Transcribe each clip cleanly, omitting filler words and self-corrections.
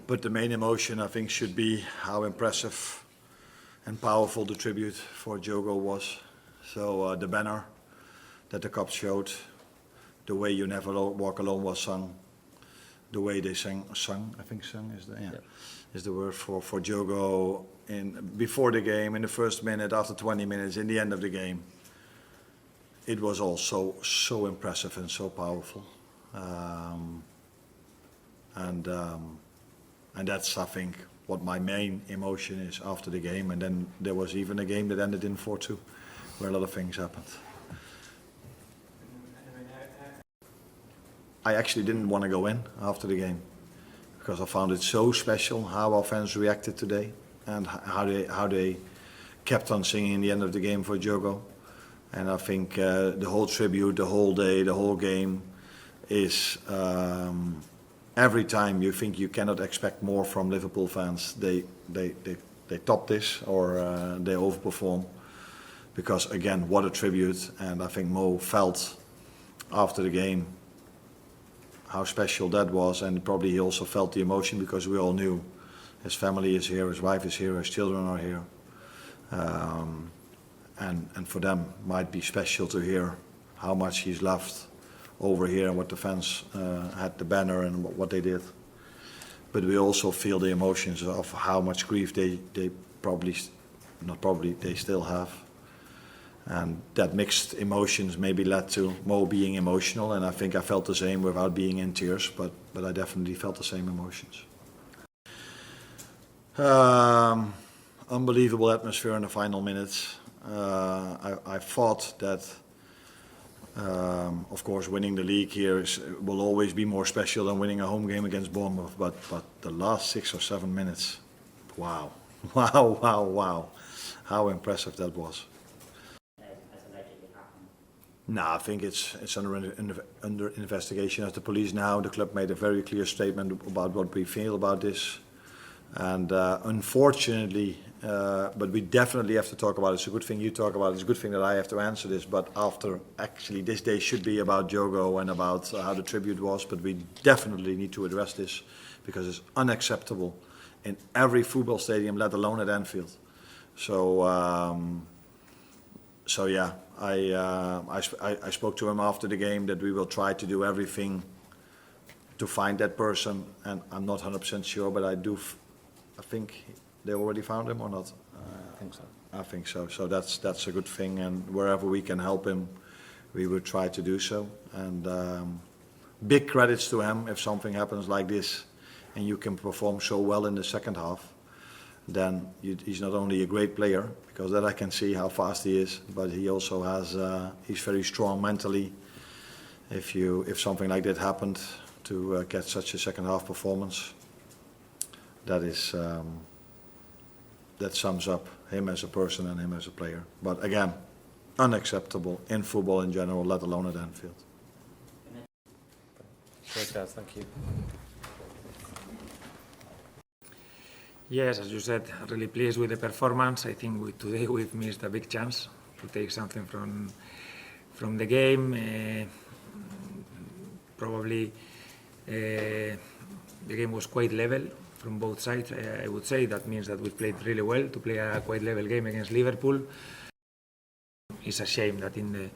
But the main emotion, I think, should be how impressive and powerful the tribute for Diogo was. So the banner that the cops showed, the way "You Never Walk Alone" was sung, the way they sung, I think sung is is the word for Diogo before the game, in the first minute, after 20 minutes, in the end of the game. It was all so impressive and so powerful. And that's, I think, what my main emotion is after the game. And then there was even a game that ended in 4-2, where a lot of things happened. I actually didn't want to go in after the game because I found it so special how our fans reacted today and how they kept on singing in the end of the game for Diogo. And I think the whole tribute, the whole day, the whole game is. Every time you think you cannot expect more from Liverpool fans, they top this or they overperform. Because again, what a tribute, and I think Mo felt after the game how special that was, and probably he also felt the emotion because we all knew his family is here, his wife is here, his children are here. And for them might be special to hear how much he's loved over here and what the fans had the banner and what they did. But we also feel the emotions of how much grief they still have. And that mixed emotions maybe led to Mo being emotional, and I think I felt the same without being in tears, but I definitely felt the same emotions. Unbelievable atmosphere in the final minutes. I thought that of course, winning the league here will always be more special than winning a home game against Bournemouth. But the last 6 or 7 minutes, wow, how impressive that was. No, I think it's under investigation at the police now. The club made a very clear statement about what we feel about this, and unfortunately. But we definitely have to talk about it. It's a good thing you talk about it. It's a good thing that I have to answer this. But after, actually, this day should be about Diogo and about how the tribute was. But we definitely need to address this because it's unacceptable in every football stadium, let alone at Anfield. So yeah, I spoke to him after the game that we will try to do everything to find that person. And I'm not 100% sure, but I think. They already found him or not? I think so. I think so. So that's a good thing, and wherever we can help him, we will try to do so. And big credits to him if something happens like this, and you can perform so well in the second half. Then he's not only a great player, because that I can see how fast he is, but he also has he's very strong mentally. If something like that happened, to get such a second half performance, that is. That sums up him as a person and him as a player. But again, unacceptable in football in general, let alone at Anfield. Great, guys. Thank you. Yes, as you said, really pleased with the performance. I think today we've missed a big chance to take something from the game. Probably the game was quite level from both sides. I would say that means that we played really well to play a quite level game against Liverpool. It's a shame that in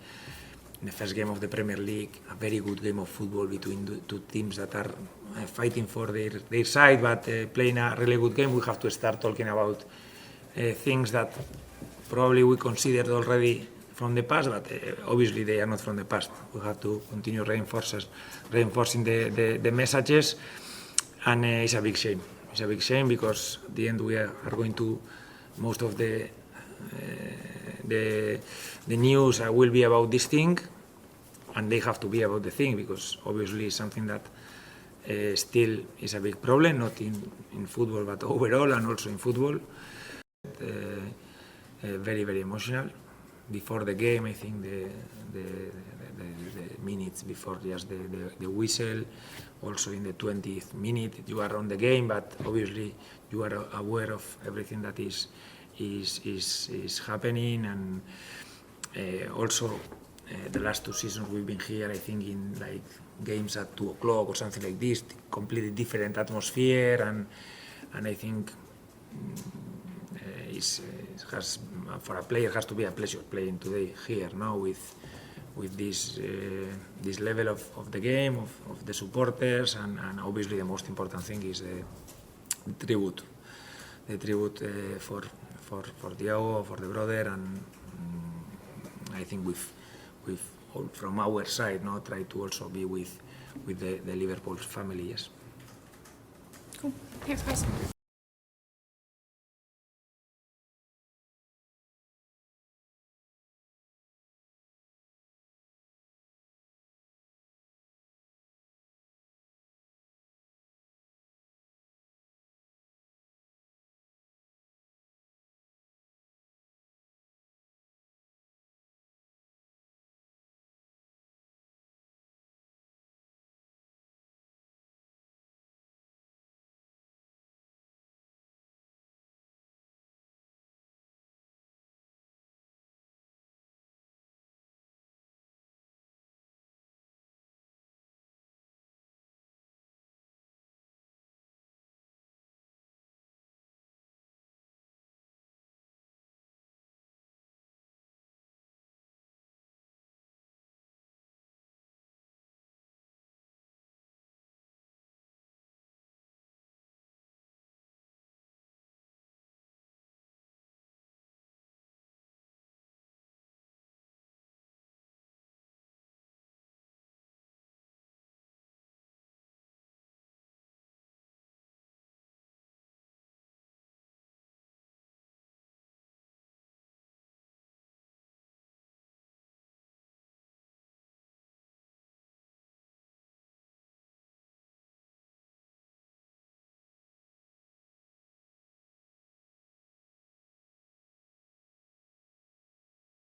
the first game of the Premier League, a very good game of football between the two teams that are fighting for their side, but playing a really good game, we have to start talking about things that probably we considered already from the past, but obviously they are not from the past. We have to continue reinforcing the messages, and it's a big shame. It's a big shame because at the end we are going to, most of the news will be about this thing, and they have to be about the thing because obviously it's something that still is a big problem, not in football but overall and also in football. Very, very emotional. Before the game, I think the minutes before just the whistle, also in the 20th minute you are on the game, but obviously you are aware of everything that is happening, and also the last 2 seasons we've been here, I think in like games at 2 o'clock or something like this, completely different atmosphere, and I think for a player, it has to be a pleasure playing today here now with this level of the game, of the supporters, and obviously the most important thing is the tribute for Diogo, for the brother, and I think we've from our side now try to also be with the Liverpool family. Yes. Cool. Thanks, guys.